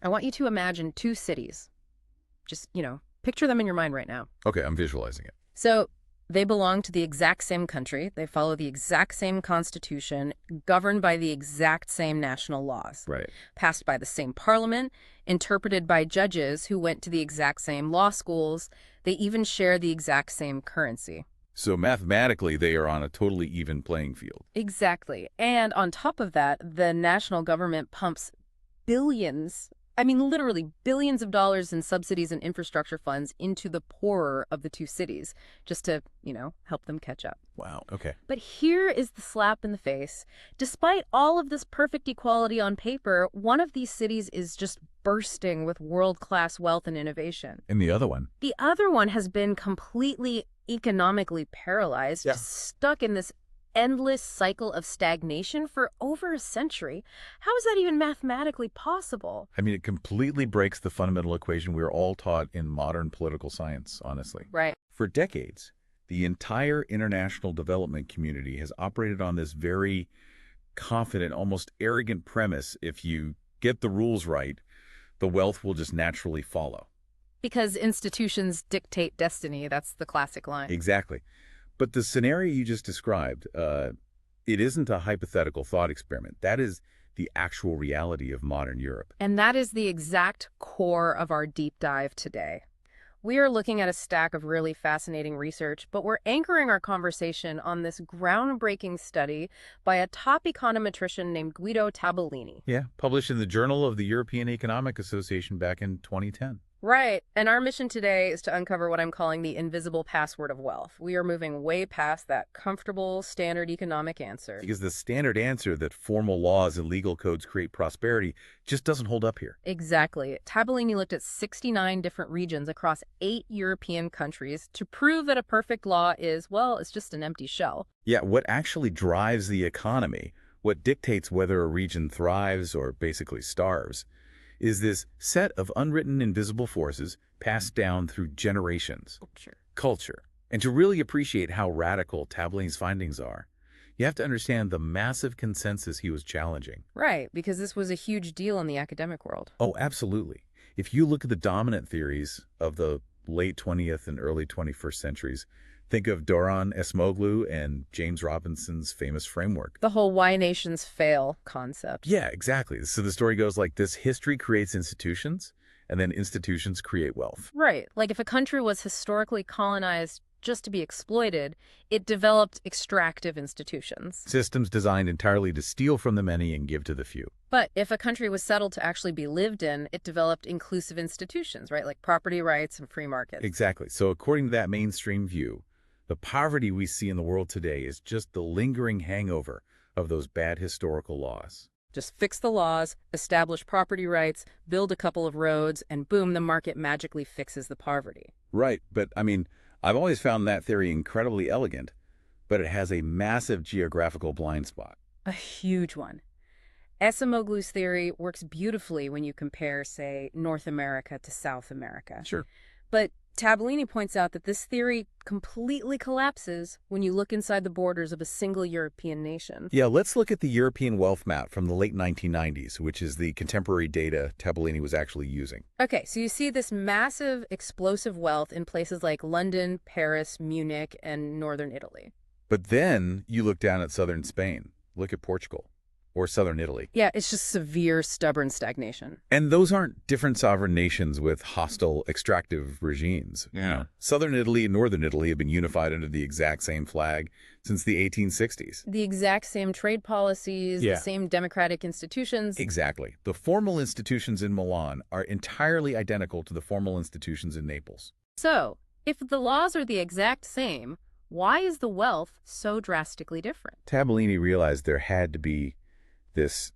I want you to imagine two cities. Just, picture them in your mind right now. Okay, I'm visualizing it. So they belong to the exact same country. They follow the exact same constitution, governed by the exact same national laws. Right. Passed by the same parliament, interpreted by judges who went to the exact same law schools. They even share the exact same currency. So mathematically, they are on a totally even playing field. Exactly. And on top of that, the national government pumps billions, I mean, literally billions of dollars in subsidies and infrastructure funds into the poorer of the two cities, just to, help them catch up. Wow. Okay. But here is the slap in the face. Despite all of this perfect equality on paper, one of these cities is just bursting with world-class wealth and innovation. And the other one? The other one has been completely economically paralyzed, just stuck in this endless cycle of stagnation for over a century. How is that even mathematically possible? I mean, it completely breaks the fundamental equation we are all taught in modern political science, honestly. Right. For decades, the entire international development community has operated on this very confident, almost arrogant premise: if you get the rules right, the wealth will just naturally follow. Because institutions dictate destiny. That's the classic line. Exactly. But the scenario you just described, it isn't a hypothetical thought experiment. That is the actual reality of modern Europe. And that is the exact core of our deep dive today. We are looking at a stack of really fascinating research, but we're anchoring our conversation on this groundbreaking study by a top econometrician named Guido Tabellini. Yeah, published in the Journal of the European Economic Association back in 2010. Right. And our mission today is to uncover what I'm calling the invisible password of wealth. We are moving way past that comfortable standard economic answer. Because the standard answer that formal laws and legal codes create prosperity just doesn't hold up here. Exactly. Tabellini looked at 69 different regions across 8 European countries to prove that a perfect law is, well, it's just an empty shell. Yeah, what actually drives the economy, what dictates whether a region thrives or basically starves, is this set of unwritten invisible forces passed down through generations. Culture. And to really appreciate how radical Tabellini's findings are, you have to understand the massive consensus he was challenging. Right, because this was a huge deal in the academic world. Oh, absolutely. If you look at the dominant theories of the late 20th and early 21st centuries, think of Doron Acemoglu and James Robinson's famous framework. The whole why nations fail concept. Yeah, exactly. So the story goes like this: history creates institutions, and then institutions create wealth. Right. Like if a country was historically colonized just to be exploited, it developed extractive institutions. Systems designed entirely to steal from the many and give to the few. But if a country was settled to actually be lived in, it developed inclusive institutions, right? Like property rights and free markets. Exactly. So according to that mainstream view, the poverty we see in the world today is just the lingering hangover of those bad historical laws. Just fix the laws, establish property rights, build a couple of roads, and boom, the market magically fixes the poverty. Right, but I mean, I've always found that theory incredibly elegant, but it has a massive geographical blind spot. A huge one. Acemoglu's theory works beautifully when you compare, say, North America to South America. Sure. But Tabellini points out that this theory completely collapses when you look inside the borders of a single European nation. Yeah, let's look at the European wealth map from the late 1990s, which is the contemporary data Tabellini was actually using. Okay, so you see this massive, explosive wealth in places like London, Paris, Munich, and northern Italy. But then you look down at southern Spain. Look at Portugal. Or southern Italy. Yeah, it's just severe, stubborn stagnation. And those aren't different sovereign nations with hostile, extractive regimes. Yeah. Southern Italy and northern Italy have been unified under the exact same flag since the 1860s. The exact same trade policies, Yeah. the same democratic institutions. Exactly. The formal institutions in Milan are entirely identical to the formal institutions in Naples. So, if the laws are the exact same, why is the wealth so drastically different? Tabellini realized there had to be this,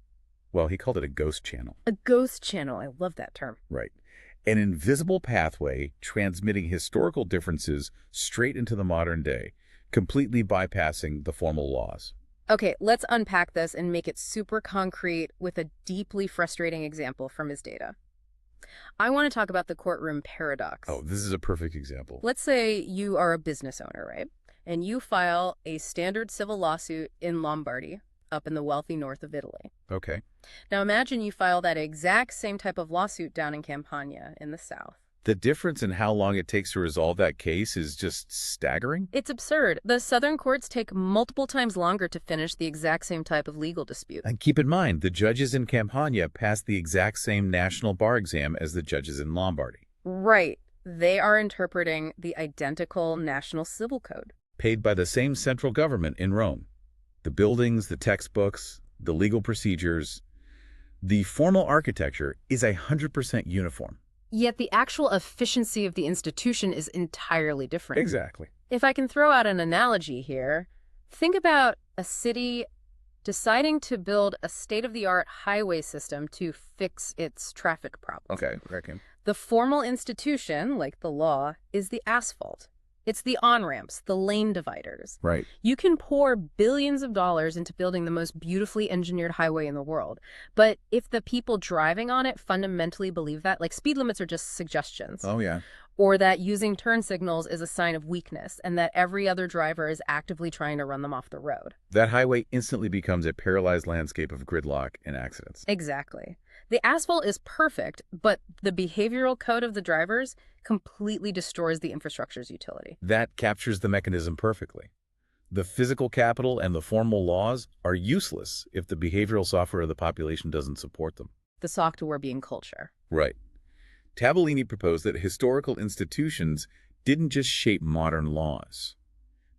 well, he called it a ghost channel. A ghost channel. I love that term. Right. An invisible pathway transmitting historical differences straight into the modern day, completely bypassing the formal laws. Okay, let's unpack this and make it super concrete with a deeply frustrating example from his data. I want to talk about the courtroom paradox. Oh, this is a perfect example. Let's say you are a business owner, right? And you file a standard civil lawsuit in Lombardy up in the wealthy north of Italy. Okay. Now imagine you file that exact same type of lawsuit down in Campania in the south. The difference in how long it takes to resolve that case is just staggering? It's absurd. The southern courts take multiple times longer to finish the exact same type of legal dispute. And keep in mind, the judges in Campania passed the exact same national bar exam as the judges in Lombardy. Right. They are interpreting the identical national civil code. Paid by the same central government in Rome. The buildings, the textbooks, the legal procedures, the formal architecture is 100% uniform. Yet the actual efficiency of the institution is entirely different. Exactly. If I can throw out an analogy here, think about a city deciding to build a state-of-the-art highway system to fix its traffic problems. Okay, reckon. The formal institution, like the law, is the asphalt. It's the on-ramps, the lane dividers. Right. You can pour billions of dollars into building the most beautifully engineered highway in the world. But if the people driving on it fundamentally believe that, like speed limits are just suggestions, Oh, yeah. or that using turn signals is a sign of weakness, and that every other driver is actively trying to run them off the road. That highway instantly becomes a paralyzed landscape of gridlock and accidents. Exactly. The asphalt is perfect, but the behavioral code of the drivers completely destroys the infrastructure's utility. That captures the mechanism perfectly. The physical capital and the formal laws are useless if the behavioral software of the population doesn't support them. The software being culture. Right. Tabellini proposed that historical institutions didn't just shape modern laws.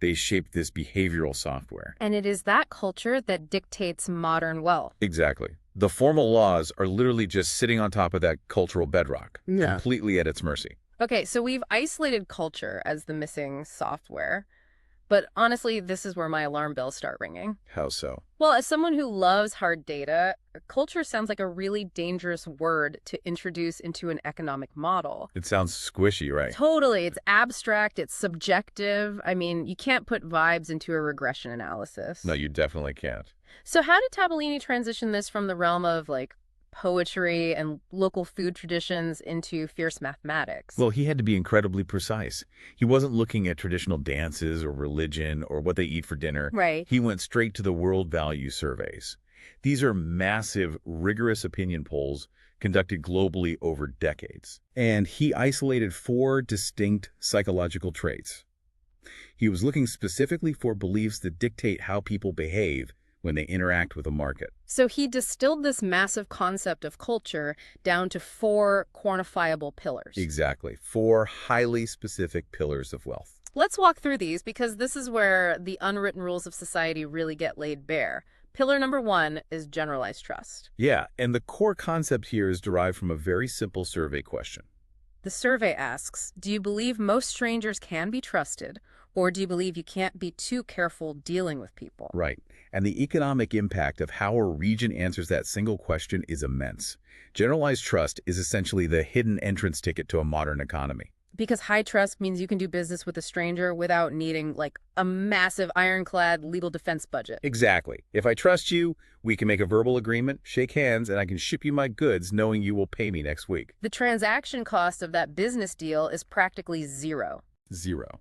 They shaped this behavioral software. And it is that culture that dictates modern wealth. Exactly. The formal laws are literally just sitting on top of that cultural bedrock, completely at its mercy. Okay, so we've isolated culture as the missing software. But honestly, this is where my alarm bells start ringing. How so? Well, as someone who loves hard data, culture sounds like a really dangerous word to introduce into an economic model. It sounds squishy, right? Totally. It's abstract. It's subjective. I mean, you can't put vibes into a regression analysis. No, you definitely can't. So how did Tabellini transition this from the realm of, like, poetry and local food traditions into fierce mathematics? Well, he had to be incredibly precise. He wasn't looking at traditional dances or religion or what they eat for dinner. Right. He went straight to the world value surveys. These are massive, rigorous opinion polls conducted globally over decades. And he isolated 4 distinct psychological traits. He was looking specifically for beliefs that dictate how people behave when they interact with a market. So he distilled this massive concept of culture down to 4 quantifiable pillars. Exactly. 4 highly specific pillars of wealth. Let's walk through these because this is where the unwritten rules of society really get laid bare. Pillar number 1 is generalized trust. Yeah, and the core concept here is derived from a very simple survey question. The survey asks, do you believe most strangers can be trusted, or do you believe you can't be too careful dealing with people? Right. And the economic impact of how a region answers that single question is immense. Generalized trust is essentially the hidden entrance ticket to a modern economy. Because high trust means you can do business with a stranger without needing, like, a massive ironclad legal defense budget. Exactly. If I trust you, we can make a verbal agreement, shake hands, and I can ship you my goods knowing you will pay me next week. The transaction cost of that business deal is practically zero. Zero.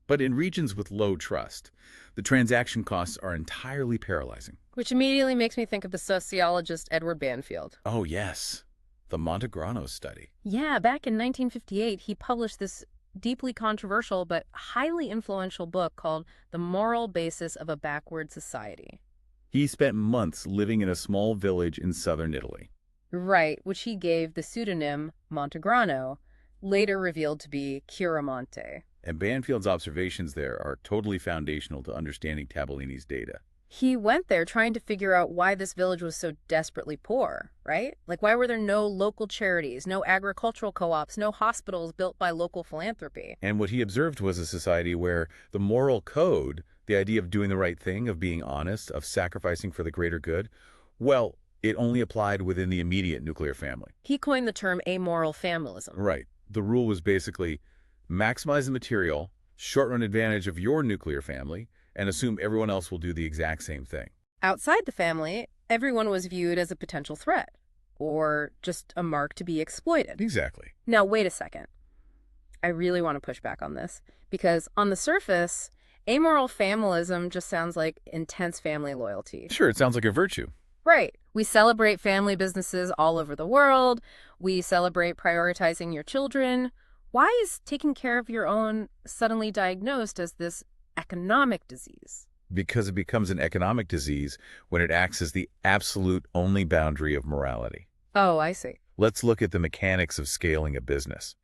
But in regions with low trust, the transaction costs are entirely paralyzing. Which immediately makes me think of the sociologist Edward Banfield. Oh, yes. The Montegrano study. Yeah, back in 1958, he published this deeply controversial but highly influential book called The Moral Basis of a Backward Society. He spent months living in a small village in southern Italy. Right, which he gave the pseudonym Montegrano, later revealed to be Chiaramonte. And Banfield's observations there are totally foundational to understanding Tabellini's data. He went there trying to figure out why this village was so desperately poor, right? Like, why were there no local charities, no agricultural co-ops, no hospitals built by local philanthropy? And what he observed was a society where the moral code, the idea of doing the right thing, of being honest, of sacrificing for the greater good, well, it only applied within the immediate nuclear family. He coined the term amoral familism. Right. The rule was basically maximize the material, short-run advantage of your nuclear family, and assume everyone else will do the exact same thing. Outside the family, everyone was viewed as a potential threat, or just a mark to be exploited. Exactly. Now, wait a second. I really want to push back on this, because on the surface, Amoral familism just sounds like intense family loyalty. Sure, it sounds like a virtue. Right. We celebrate family businesses all over the world. We celebrate prioritizing your children. Why is taking care of your own suddenly diagnosed as this economic disease? Because it becomes an economic disease when it acts as the absolute only boundary of morality. Oh, I see. Let's look at the mechanics of scaling a business.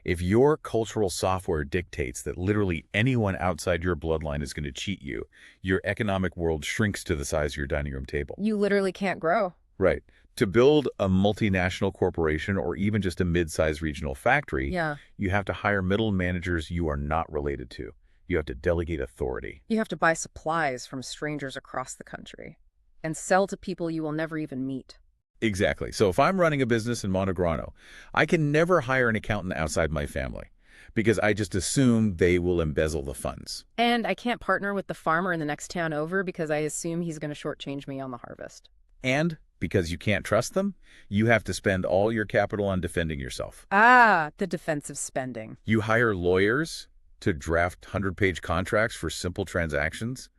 If your cultural software dictates that literally anyone outside your bloodline is going to cheat you, your economic world shrinks to the size of your dining room table. You literally can't grow. Right. To build a multinational corporation or even just a mid-sized regional factory, Yeah. you have to hire middle managers you are not related to. You have to delegate authority. You have to buy supplies from strangers across the country and sell to people you will never even meet. Exactly. So if I'm running a business in Montegrano, I can never hire an accountant outside my family because I just assume they will embezzle the funds. And I can't partner with the farmer in the next town over because I assume he's going to shortchange me on the harvest. And because you can't trust them, you have to spend all your capital on defending yourself. Ah, the defensive spending. You hire lawyers to draft 100-page contracts for simple transactions.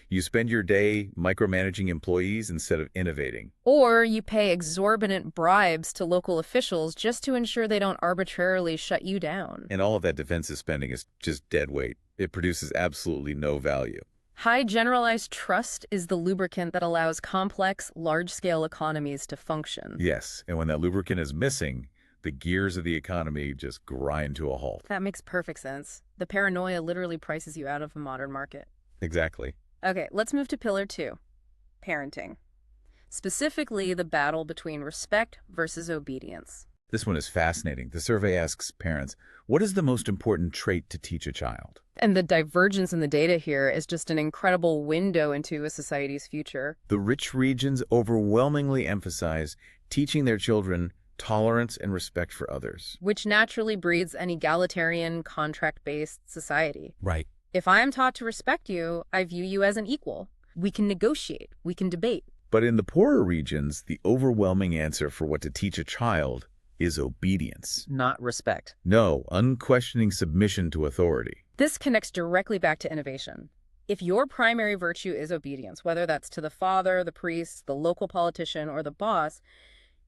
You spend your day micromanaging employees instead of innovating. Or you pay exorbitant bribes to local officials just to ensure they don't arbitrarily shut you down. And all of that defensive spending is just dead weight. It produces absolutely no value. High generalized trust is the lubricant that allows complex, large-scale economies to function. Yes, and when that lubricant is missing, the gears of the economy just grind to a halt. That makes perfect sense. The paranoia literally prices you out of the modern market. Exactly. Okay, let's move to pillar 2, parenting. Specifically, the battle between respect versus obedience. This one is fascinating. The survey asks parents, what is the most important trait to teach a child? And the divergence in the data here is just an incredible window into a society's future. The rich regions overwhelmingly emphasize teaching their children tolerance and respect for others. Which naturally breeds an egalitarian, contract-based society. Right. If I am taught to respect you, I view you as an equal. We can negotiate. We can debate. But in the poorer regions, the overwhelming answer for what to teach a child is obedience. Not respect. No, unquestioning submission to authority. This connects directly back to innovation. If your primary virtue is obedience, whether that's to the father, the priest, the local politician, or the boss,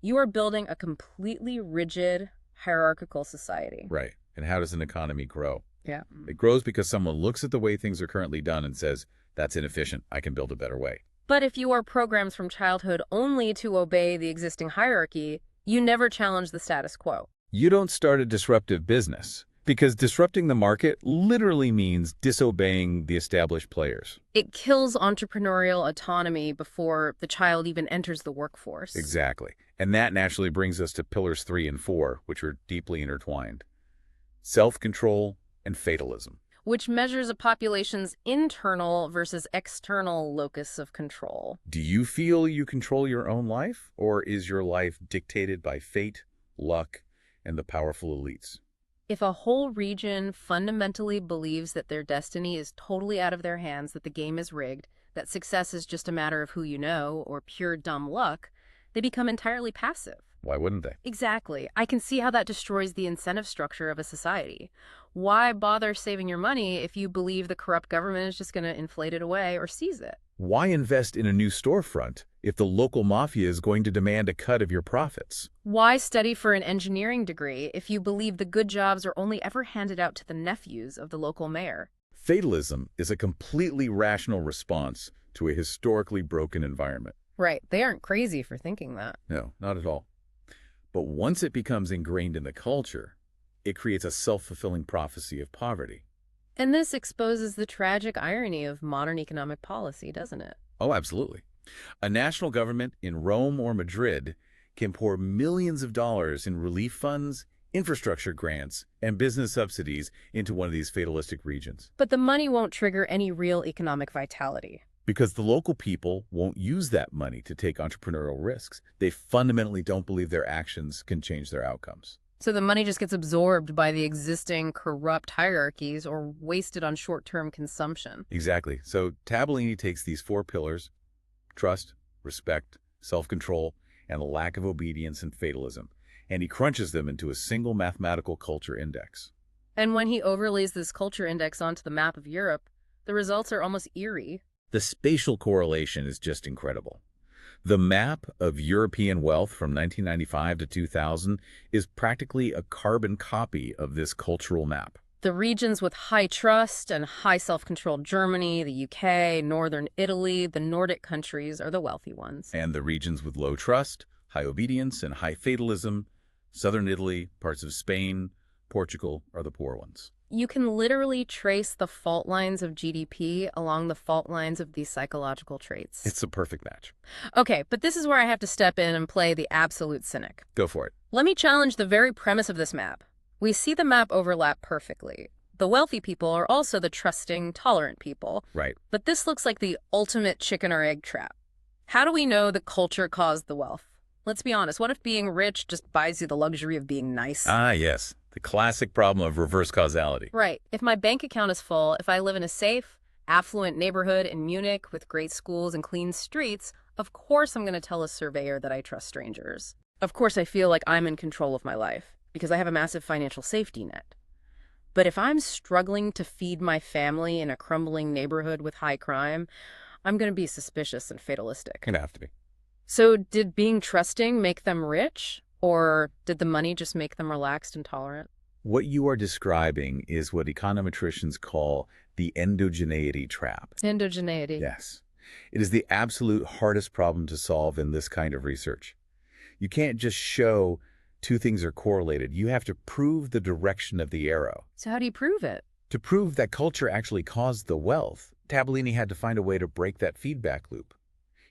you are building a completely rigid, hierarchical society. Right. And how does an economy grow? Yeah. It grows because someone looks at the way things are currently done and says, that's inefficient. I can build a better way. But if you are programmed from childhood only to obey the existing hierarchy, you never challenge the status quo. You don't start a disruptive business because disrupting the market literally means disobeying the established players. It kills entrepreneurial autonomy before the child even enters the workforce. Exactly. And that naturally brings us to pillars 3 and 4, which are deeply intertwined. Self-control and fatalism. Which measures a population's internal versus external locus of control. Do you feel you control your own life, or is your life dictated by fate, luck, and the powerful elites? If a whole region fundamentally believes that their destiny is totally out of their hands, that the game is rigged, that success is just a matter of who you know, or pure dumb luck, they become entirely passive. Why wouldn't they? Exactly. I can see how that destroys the incentive structure of a society. Why bother saving your money if you believe the corrupt government is just going to inflate it away or seize it? Why invest in a new storefront if the local mafia is going to demand a cut of your profits? Why study for an engineering degree if you believe the good jobs are only ever handed out to the nephews of the local mayor? Fatalism is a completely rational response to a historically broken environment. Right. They aren't crazy for thinking that. No, not at all. But once it becomes ingrained in the culture, it creates a self-fulfilling prophecy of poverty. And this exposes the tragic irony of modern economic policy, doesn't it? Oh, absolutely. A national government in Rome or Madrid can pour millions of dollars in relief funds, infrastructure grants, and business subsidies into one of these fatalistic regions. But the money won't trigger any real economic vitality. Because the local people won't use that money to take entrepreneurial risks. They fundamentally don't believe their actions can change their outcomes. So the money just gets absorbed by the existing corrupt hierarchies or wasted on short-term consumption. Exactly. So Tabellini takes these 4 pillars, trust, respect, self-control, and the lack of obedience and fatalism, and he crunches them into a single mathematical culture index. And when he overlays this culture index onto the map of Europe, The results are almost eerie. The spatial correlation is just incredible. The map of European wealth from 1995 to 2000 is practically a carbon copy of this cultural map. The regions with high trust and high self-control, Germany, the UK, northern Italy, the Nordic countries are the wealthy ones. And the regions with low trust, high obedience, and high fatalism, southern Italy, parts of Spain, Portugal, are the poor ones. You can literally trace the fault lines of GDP along the fault lines of these psychological traits. It's a perfect match. Okay, but this is where I have to step in and play the absolute cynic. Go for it. Let me challenge the very premise of this map. We see the map overlap perfectly. The wealthy people are also the trusting, tolerant people. Right. But this looks like the ultimate chicken or egg trap. How do we know the culture caused the wealth? Let's be honest, what if being rich just buys you the luxury of being nice? Ah, yes. The classic problem of reverse causality. Right. If my bank account is full, if I live in a safe, affluent neighborhood in Munich with great schools and clean streets, of course I'm going to tell a surveyor that I trust strangers. Of course I feel like I'm in control of my life because I have a massive financial safety net. But if I'm struggling to feed my family in a crumbling neighborhood with high crime, I'm going to be suspicious and fatalistic. It'd have to be. So did being trusting make them rich? Or did the money just make them relaxed and tolerant? What you are describing is what econometricians call the endogeneity trap. Endogeneity. Yes. It is the absolute hardest problem to solve in this kind of research. You can't just show two things are correlated. You have to prove the direction of the arrow. So how do you prove it? To prove that culture actually caused the wealth, Tabellini had to find a way to break that feedback loop.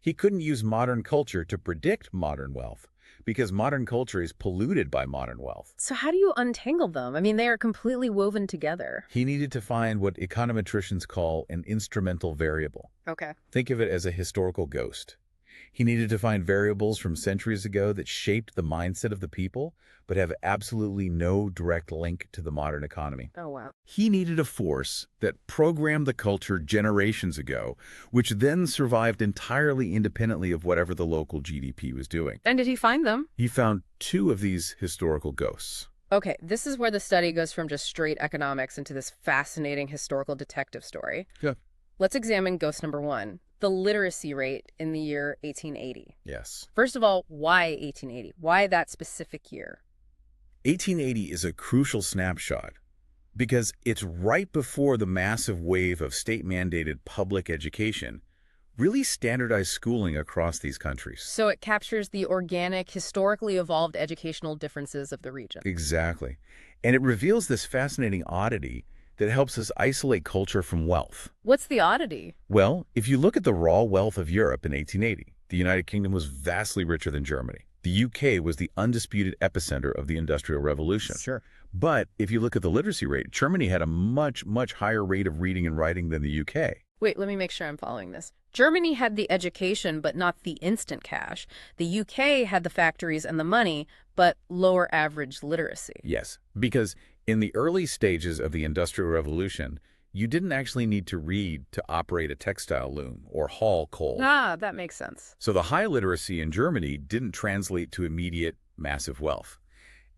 He couldn't use modern culture to predict modern wealth, because modern culture is polluted by modern wealth. So how do you untangle them? I mean, they are completely woven together. He needed to find what econometricians call an instrumental variable. Okay. Think of it as a historical ghost. He needed to find variables from centuries ago that shaped the mindset of the people, but have absolutely no direct link to the modern economy. Oh, wow. He needed a force that programmed the culture generations ago, which then survived entirely independently of whatever the local GDP was doing. And did he find them? He found two of these historical ghosts. Okay, this is where the study goes from just straight economics into this fascinating historical detective story. Yeah. Let's examine ghost number one, the literacy rate in the year 1880. Yes. First of all, why 1880? Why that specific year? 1880 is a crucial snapshot because it's right before the massive wave of state-mandated public education really standardized schooling across these countries. So it captures the organic, historically evolved educational differences of the region. Exactly. And it reveals this fascinating oddity that helps us isolate culture from wealth. What's the oddity? Well, if you look at the raw wealth of Europe in 1880, the United Kingdom was vastly richer than Germany. The UK was the undisputed epicenter of the Industrial Revolution. Sure. But if you look at the literacy rate, Germany had a much, much higher rate of reading and writing than the UK. Wait, let me make sure I'm following this. Germany had the education, but not the instant cash. The UK had the factories and the money, but lower average literacy. Yes, because in the early stages of the Industrial Revolution, you didn't actually need to read to operate a textile loom or haul coal. Ah, that makes sense. So the high literacy in Germany didn't translate to immediate, massive wealth.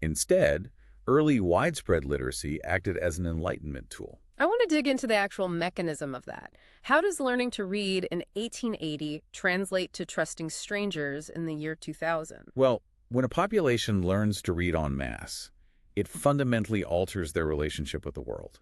Instead, early widespread literacy acted as an enlightenment tool. I want to dig into the actual mechanism of that. How does learning to read in 1880 translate to trusting strangers in the year 2000? Well, when a population learns to read en masse, it fundamentally alters their relationship with the world.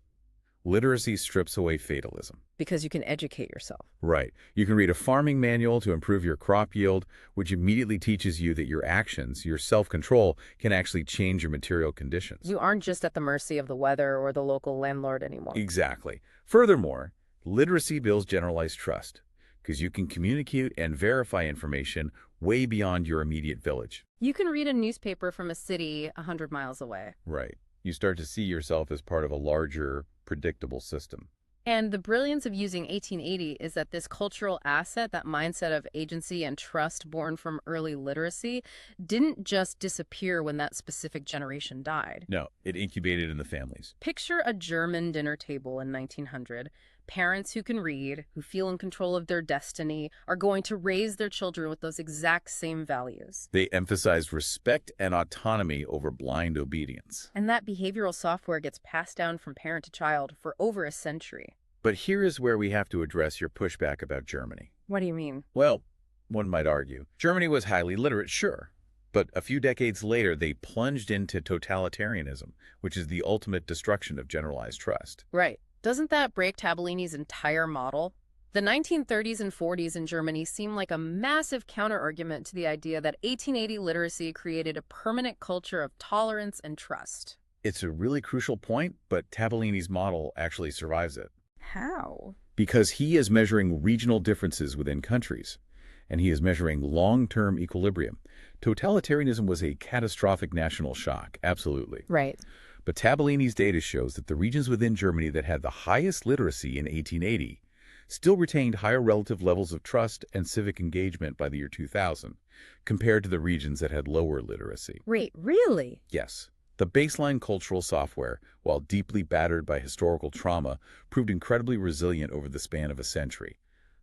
Literacy strips away fatalism. Because you can educate yourself. Right. You can read a farming manual to improve your crop yield, which immediately teaches you that your actions, your self-control, can actually change your material conditions. You aren't just at the mercy of the weather or the local landlord anymore. Exactly. Furthermore, literacy builds generalized trust, because you can communicate and verify information way beyond your immediate village. You can read a newspaper from a city 100 miles away. Right. You start to see yourself as part of a larger, predictable system. And the brilliance of using 1880 is that this cultural asset, that mindset of agency and trust born from early literacy, didn't just disappear when that specific generation died. No, it incubated in the families. Picture a German dinner table in 1900. Parents who can read, who feel in control of their destiny, are going to raise their children with those exact same values. They emphasized respect and autonomy over blind obedience. And that behavioral software gets passed down from parent to child for over a century. But here is where we have to address your pushback about Germany. What do you mean? Well, one might argue, Germany was highly literate, sure. But a few decades later, they plunged into totalitarianism, which is the ultimate destruction of generalized trust. Right. Doesn't that break Tabellini's entire model? The 1930s and 40s in Germany seem like a massive counterargument to the idea that 1880 literacy created a permanent culture of tolerance and trust. It's a really crucial point, but Tabellini's model actually survives it. How? Because he is measuring regional differences within countries, and he is measuring long-term equilibrium. Totalitarianism was a catastrophic national shock, absolutely. Right. But Tabellini's data shows that the regions within Germany that had the highest literacy in 1880 still retained higher relative levels of trust and civic engagement by the year 2000, compared to the regions that had lower literacy. Wait, really? Yes. The baseline cultural software, while deeply battered by historical trauma, proved incredibly resilient over the span of a century.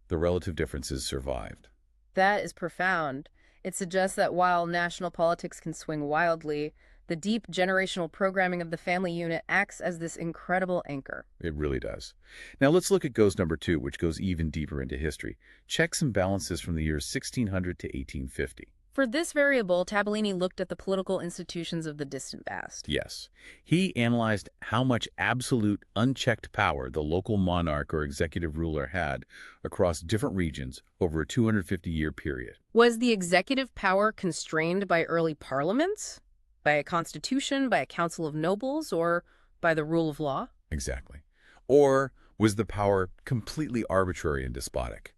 The relative differences survived. That is profound. It suggests that while national politics can swing wildly, the deep generational programming of the family unit acts as this incredible anchor. It really does. Now let's look at ghost number 2, which goes even deeper into history. Checks and balances from the years 1600 to 1850. For this variable, Tabellini looked at the political institutions of the distant past. Yes. He analyzed how much absolute, unchecked power the local monarch or executive ruler had across different regions over a 250-year period. Was the executive power constrained by early parliaments? By a constitution, by a council of nobles, or by the rule of law? Exactly. Or was the power completely arbitrary and despotic?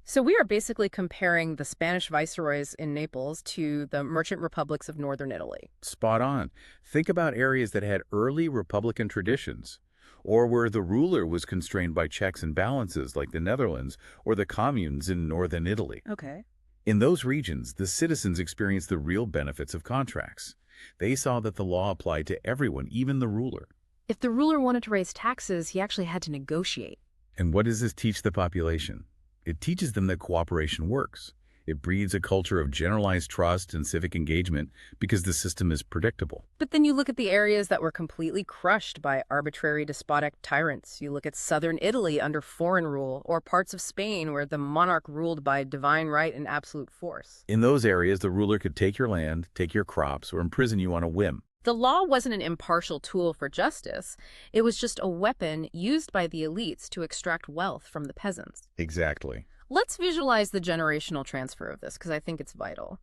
So we are basically comparing the Spanish viceroys in Naples to the merchant republics of northern Italy. Spot on. Think about areas that had early republican traditions, or where the ruler was constrained by checks and balances like the Netherlands or the communes in northern Italy. Okay. In those regions, the citizens experienced the real benefits of contracts. They saw that the law applied to everyone, even the ruler. If the ruler wanted to raise taxes, he actually had to negotiate. And what does this teach the population? It teaches them that cooperation works. It breeds a culture of generalized trust and civic engagement because the system is predictable. But then you look at the areas that were completely crushed by arbitrary despotic tyrants. You look at southern Italy under foreign rule, or parts of Spain where the monarch ruled by divine right and absolute force. In those areas, the ruler could take your land, take your crops, or imprison you on a whim. The law wasn't an impartial tool for justice. It was just a weapon used by the elites to extract wealth from the peasants. Exactly. Let's visualize the generational transfer of this, because I think it's vital.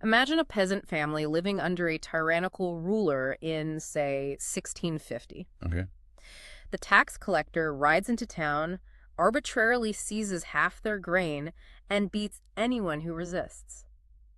Imagine a peasant family living under a tyrannical ruler in, say, 1650. Okay. The tax collector rides into town, arbitrarily seizes half their grain, and beats anyone who resists.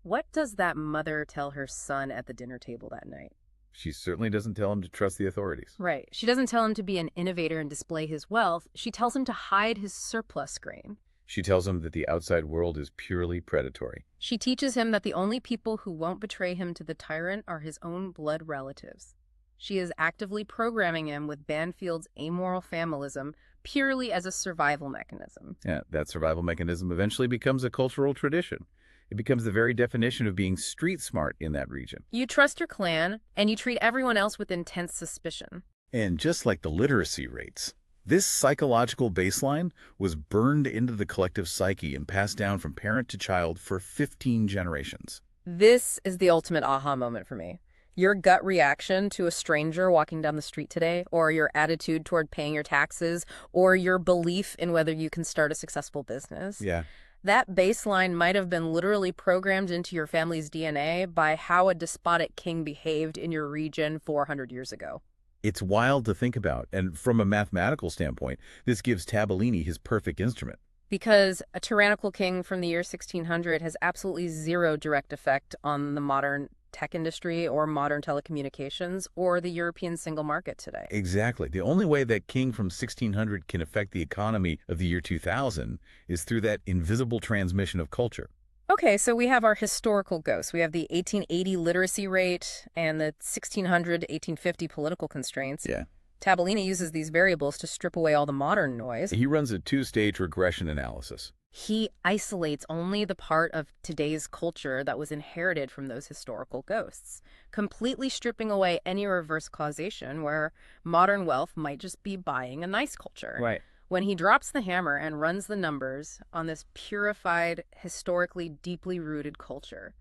What does that mother tell her son at the dinner table that night? She certainly doesn't tell him to trust the authorities. Right. She doesn't tell him to be an innovator and display his wealth. She tells him to hide his surplus grain. She tells him that the outside world is purely predatory. She teaches him that the only people who won't betray him to the tyrant are his own blood relatives. She is actively programming him with Banfield's amoral familism purely as a survival mechanism. Yeah, that survival mechanism eventually becomes a cultural tradition. It becomes the very definition of being street smart in that region. You trust your clan, and you treat everyone else with intense suspicion. And just like the literacy rates, this psychological baseline was burned into the collective psyche and passed down from parent to child for 15 generations. This is the ultimate aha moment for me. Your gut reaction to a stranger walking down the street today, or your attitude toward paying your taxes, or your belief in whether you can start a successful business. Yeah. That baseline might have been literally programmed into your family's DNA by how a despotic king behaved in your region 400 years ago. It's wild to think about, and from a mathematical standpoint, this gives Tabellini his perfect instrument. Because a tyrannical king from the year 1600 has absolutely zero direct effect on the modern tech industry or modern telecommunications or the European single market today. Exactly. The only way that king from 1600 can affect the economy of the year 2000 is through that invisible transmission of culture. Okay, so we have our historical ghosts. We have the 1880 literacy rate and the 1600 to 1850 political constraints. Yeah. Tabellini uses these variables to strip away all the modern noise. He runs a two-stage regression analysis. He isolates only the part of today's culture that was inherited from those historical ghosts, completely stripping away any reverse causation where modern wealth might just be buying a nice culture. Right. When he drops the hammer and runs the numbers on this purified, historically deeply rooted culture,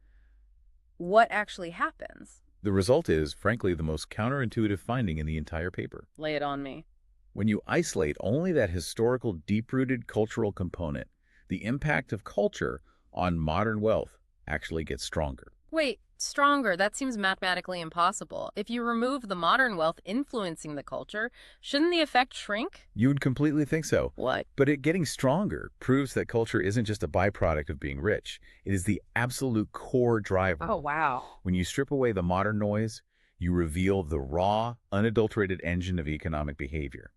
what actually happens? The result is, frankly, the most counterintuitive finding in the entire paper. Lay it on me. When you isolate only that historical, deep-rooted cultural component, the impact of culture on modern wealth actually gets stronger. Wait, stronger? That seems mathematically impossible. If you remove the modern wealth influencing the culture, shouldn't the effect shrink? You would completely think so. What? But it getting stronger proves that culture isn't just a byproduct of being rich. It is the absolute core driver. Oh, wow. When you strip away the modern noise, you reveal the raw, unadulterated engine of economic behavior.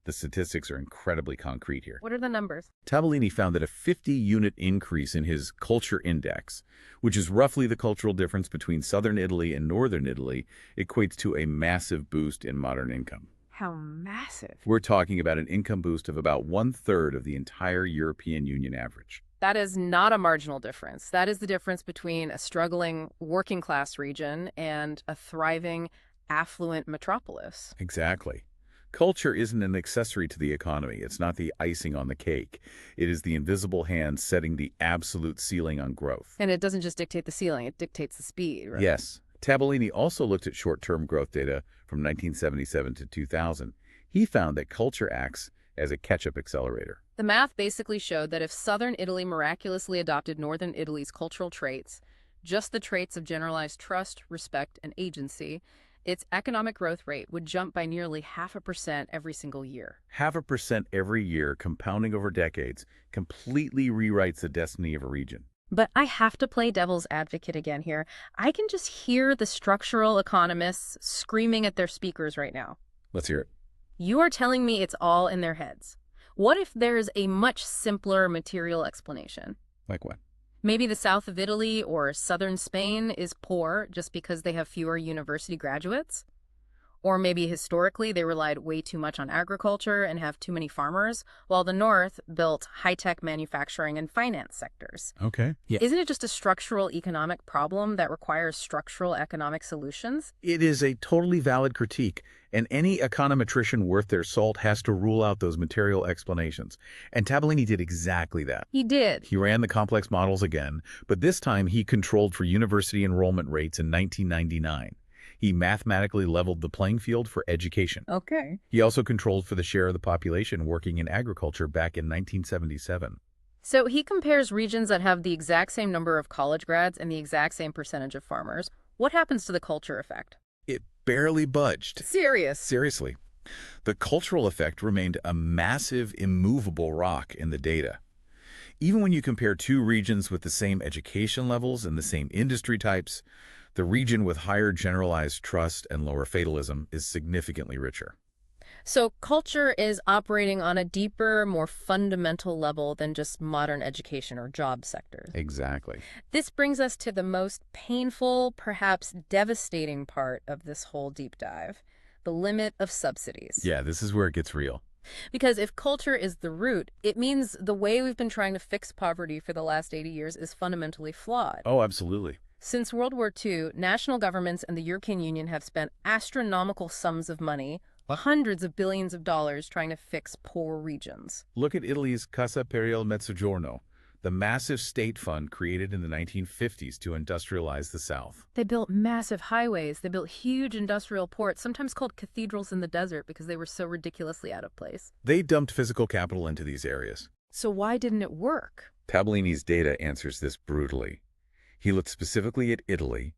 The statistics are incredibly concrete here. What are the numbers? Tabellini found that a 50-unit increase in his culture index, which is roughly the cultural difference between southern Italy and northern Italy, equates to a massive boost in modern income. How massive? We're talking about an income boost of about 1/3 of the entire European Union average. That is not a marginal difference. That is the difference between a struggling working class region and a thriving, affluent metropolis. Exactly. Culture isn't an accessory to the economy. It's not the icing on the cake. It is the invisible hand setting the absolute ceiling on growth. And it doesn't just dictate the ceiling, it dictates the speed, right? Yes. Tabellini also looked at short-term growth data from 1977 to 2000. He found that culture acts as a catch-up accelerator. The math basically showed that if southern Italy miraculously adopted northern Italy's cultural traits, just the traits of generalized trust, respect, and agency, its economic growth rate would jump by nearly 0.5% every single year. 0.5% every year, compounding over decades, completely rewrites the destiny of a region. But I have to play devil's advocate again here. I can just hear the structural economists screaming at their speakers right now. Let's hear it. You are telling me it's all in their heads. What if there's a much simpler material explanation? Like what? Maybe the south of Italy or southern Spain is poor just because they have fewer university graduates? Or maybe historically they relied way too much on agriculture and have too many farmers, while the north built high-tech manufacturing and finance sectors. Okay. Yeah. Isn't it just a structural economic problem that requires structural economic solutions? It is a totally valid critique, and any econometrician worth their salt has to rule out those material explanations. And Tabellini did exactly that. He did. He ran the complex models again, but this time he controlled for university enrollment rates in 1999. He mathematically leveled the playing field for education. Okay. He also controlled for the share of the population working in agriculture back in 1977. So he compares regions that have the exact same number of college grads and the exact same percentage of farmers. What happens to the culture effect? It barely budged. Serious. Seriously. The cultural effect remained a massive, immovable rock in the data. Even when you compare two regions with the same education levels and the same industry types, the region with higher generalized trust and lower fatalism is significantly richer. So culture is operating on a deeper, more fundamental level than just modern education or job sectors. Exactly. This brings us to the most painful, perhaps devastating part of this whole deep dive, the limit of subsidies. Yeah, this is where it gets real. Because if culture is the root, it means the way we've been trying to fix poverty for the last 80 years is fundamentally flawed. Oh, absolutely. Since World War II, national governments and the European Union have spent astronomical sums of money, hundreds of billions of dollars, trying to fix poor regions. Look at Italy's Cassa per il Mezzogiorno, the massive state fund created in the 1950s to industrialize the South. They built massive highways. They built huge industrial ports, sometimes called cathedrals in the desert because they were so ridiculously out of place. They dumped physical capital into these areas. So why didn't it work? Tabellini's data answers this brutally. He looked specifically at Italy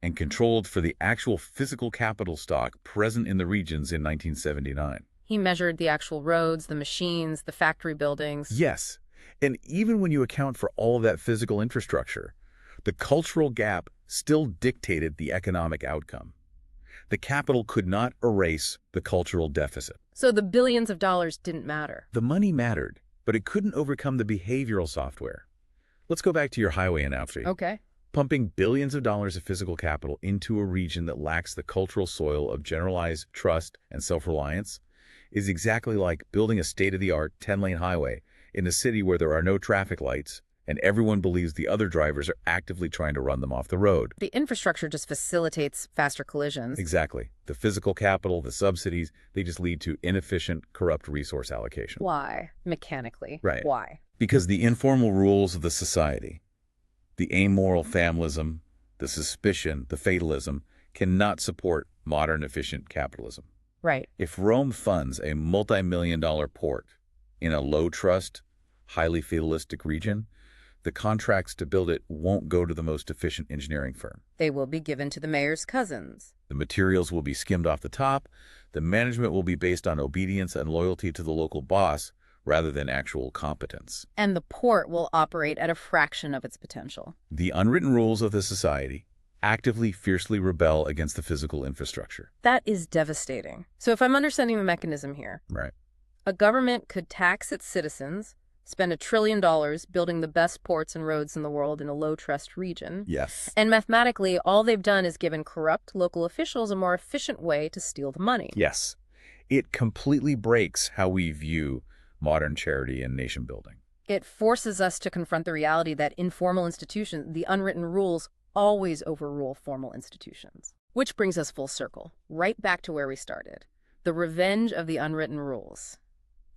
and controlled for the actual physical capital stock present in the regions in 1979. He measured the actual roads, the machines, the factory buildings. Yes, and even when you account for all of that physical infrastructure, the cultural gap still dictated the economic outcome. The capital could not erase the cultural deficit. So the billions of dollars didn't matter. The money mattered, but it couldn't overcome the behavioral software. Let's go back to your highway analogy. Okay. Pumping billions of dollars of physical capital into a region that lacks the cultural soil of generalized trust and self-reliance is exactly like building a state-of-the-art 10-lane highway in a city where there are no traffic lights and everyone believes the other drivers are actively trying to run them off the road. The infrastructure just facilitates faster collisions. Exactly. The physical capital, the subsidies, they just lead to inefficient, corrupt resource allocation. Why? Mechanically. Right. Why? Because the informal rules of the society, the amoral familism, the suspicion, the fatalism, cannot support modern efficient capitalism. Right. If Rome funds a multi-million-dollar port in a low-trust, highly fatalistic region, the contracts to build it won't go to the most efficient engineering firm. They will be given to the mayor's cousins. The materials will be skimmed off the top. The management will be based on obedience and loyalty to the local boss rather than actual competence. And the port will operate at a fraction of its potential. The unwritten rules of the society actively, fiercely rebel against the physical infrastructure. That is devastating. So if I'm understanding the mechanism here, Right. a government could tax its citizens, spend $1 trillion building the best ports and roads in the world in a low-trust region. Yes. And mathematically, all they've done is given corrupt local officials a more efficient way to steal the money. Yes. It completely breaks how we view modern charity and nation building. It forces us to confront the reality that informal institutions, the unwritten rules, always overrule formal institutions. Which brings us full circle, right back to where we started. The revenge of the unwritten rules.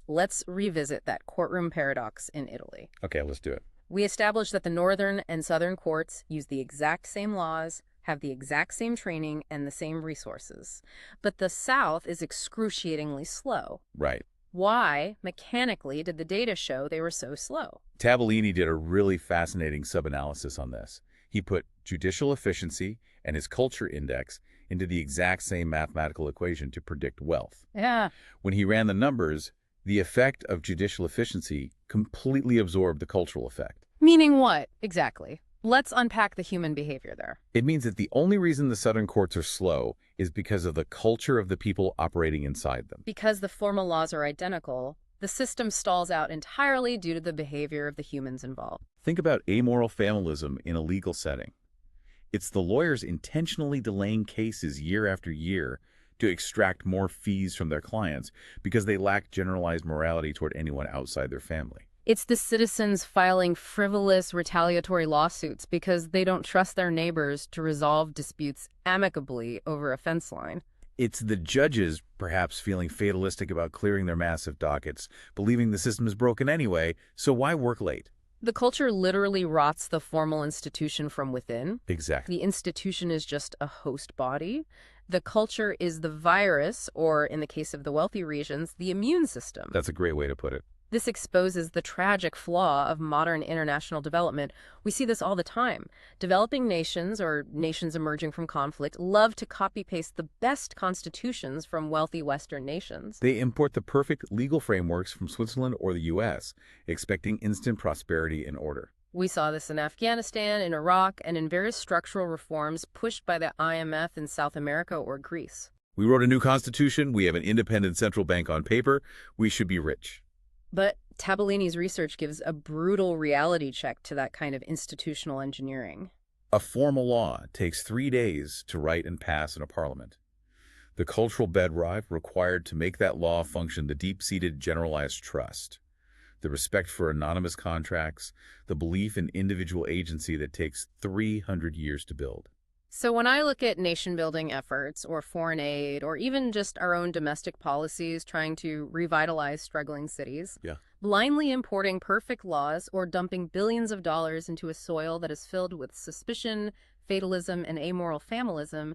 Let's revisit that courtroom paradox in Italy. Okay, let's do it. We established that the northern and southern courts use the exact same laws, have the exact same training, and the same resources. But the South is excruciatingly slow. Right. Why, mechanically, did the data show they were so slow? Tabellini did a really fascinating sub-analysis on this. He put judicial efficiency and his culture index into the exact same mathematical equation to predict wealth. Yeah. When he ran the numbers, the effect of judicial efficiency completely absorbed the cultural effect. Meaning what, exactly? Let's unpack the human behavior there. It means that the only reason the southern courts are slow is because of the culture of the people operating inside them. Because the formal laws are identical, the system stalls out entirely due to the behavior of the humans involved. Think about amoral familism in a legal setting. It's the lawyers intentionally delaying cases year after year to extract more fees from their clients because they lack generalized morality toward anyone outside their family. It's the citizens filing frivolous retaliatory lawsuits because they don't trust their neighbors to resolve disputes amicably over a fence line. It's the judges perhaps feeling fatalistic about clearing their massive dockets, believing the system is broken anyway, so why work late? The culture literally rots the formal institution from within. Exactly. The institution is just a host body. The culture is the virus, or in the case of the wealthy regions, the immune system. That's a great way to put it. This exposes the tragic flaw of modern international development. We see this all the time. Developing nations, or nations emerging from conflict, love to copy-paste the best constitutions from wealthy Western nations. They import the perfect legal frameworks from Switzerland or the U.S., expecting instant prosperity and order. We saw this in Afghanistan, in Iraq, and in various structural reforms pushed by the IMF in South America or Greece. We wrote a new constitution. We have an independent central bank on paper. We should be rich. But Tabellini's research gives a brutal reality check to that kind of institutional engineering. A formal law takes 3 days to write and pass in a parliament. The cultural bedrock required to make that law function, the deep-seated generalized trust, the respect for anonymous contracts, the belief in individual agency that takes 300 years to build. So when I look at nation-building efforts or foreign aid or even just our own domestic policies trying to revitalize struggling cities, blindly importing perfect laws or dumping billions of dollars into a soil that is filled with suspicion, fatalism, and amoral familism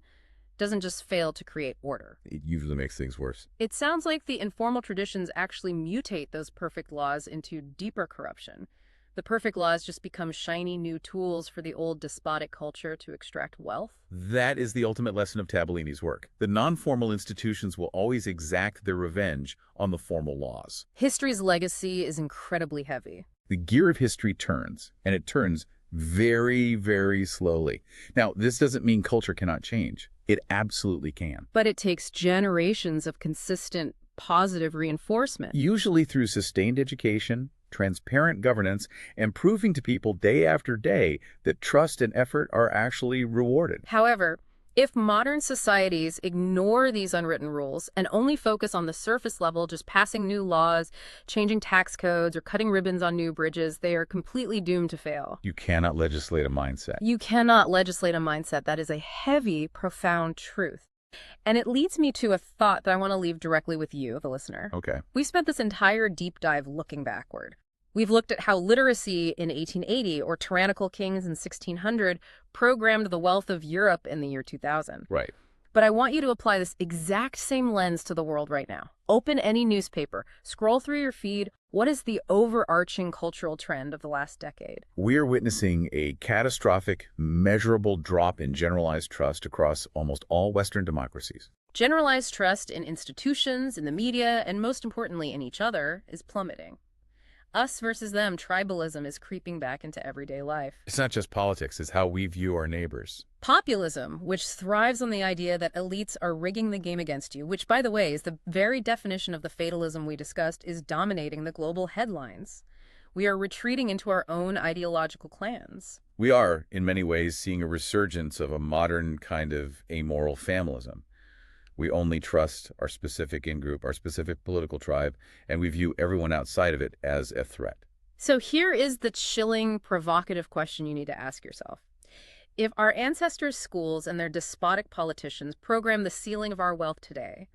doesn't just fail to create order. It usually makes things worse. It sounds like the informal traditions actually mutate those perfect laws into deeper corruption. The perfect laws just become shiny new tools for the old despotic culture to extract wealth. That is the ultimate lesson of Tabellini's work. The non-formal institutions will always exact their revenge on the formal laws. History's legacy is incredibly heavy. The gear of history turns, and it turns very, very slowly. Now, this doesn't mean culture cannot change. It absolutely can. But it takes generations of consistent, positive reinforcement. Usually through sustained education, transparent governance, and proving to people day after day that trust and effort are actually rewarded. However, If modern societies ignore these unwritten rules and only focus on the surface level, just passing new laws, changing tax codes, or cutting ribbons on new bridges, they are completely doomed to fail. You cannot legislate a mindset. You cannot legislate a mindset. That is a heavy, profound truth. And it leads me to a thought that I want to leave directly with you, the listener. Okay. We spent this entire deep dive looking backward. We've looked at how literacy in 1880 or tyrannical kings in 1600 programmed the wealth of Europe in the year 2000. Right. But I want you to apply this exact same lens to the world right now. Open any newspaper, scroll through your feed. What is the overarching cultural trend of the last decade? We are witnessing a catastrophic, measurable drop in generalized trust across almost all Western democracies. Generalized trust in institutions, in the media, and most importantly in each other is plummeting. Us versus them tribalism is creeping back into everyday life. It's not just politics, it's how we view our neighbors. Populism, which thrives on the idea that elites are rigging the game against you, which, by the way, is the very definition of the fatalism we discussed, is dominating the global headlines. We are retreating into our own ideological clans. We are, in many ways, seeing a resurgence of a modern kind of amoral familism. We only trust our specific in-group, our specific political tribe, and we view everyone outside of it as a threat. So here is the chilling, provocative question you need to ask yourself. If our ancestors' schools and their despotic politicians program the ceiling of our wealth today,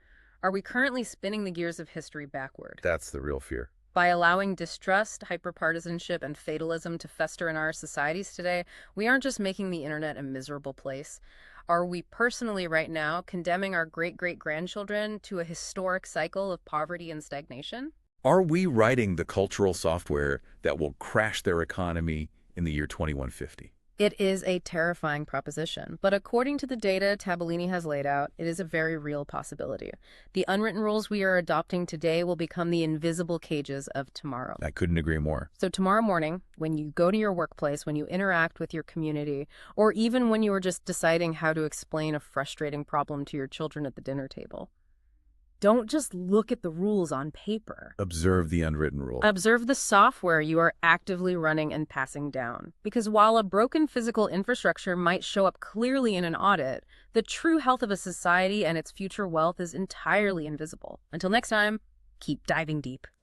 are we currently spinning the gears of history backward? That's the real fear. By allowing distrust, hyperpartisanship, and fatalism to fester in our societies today, we aren't just making the internet a miserable place. Are we personally right now condemning our great-great-grandchildren to a historic cycle of poverty and stagnation? Are we writing the cultural software that will crash their economy in the year 2150? It is a terrifying proposition, but according to the data Tabellini has laid out, it is a very real possibility. The unwritten rules we are adopting today will become the invisible cages of tomorrow. I couldn't agree more. So tomorrow morning, when you go to your workplace, when you interact with your community, or even when you are just deciding how to explain a frustrating problem to your children at the dinner table, don't just look at the rules on paper. Observe the unwritten rule. Observe the software you are actively running and passing down. Because while a broken physical infrastructure might show up clearly in an audit, the true health of a society and its future wealth is entirely invisible. Until next time, keep diving deep.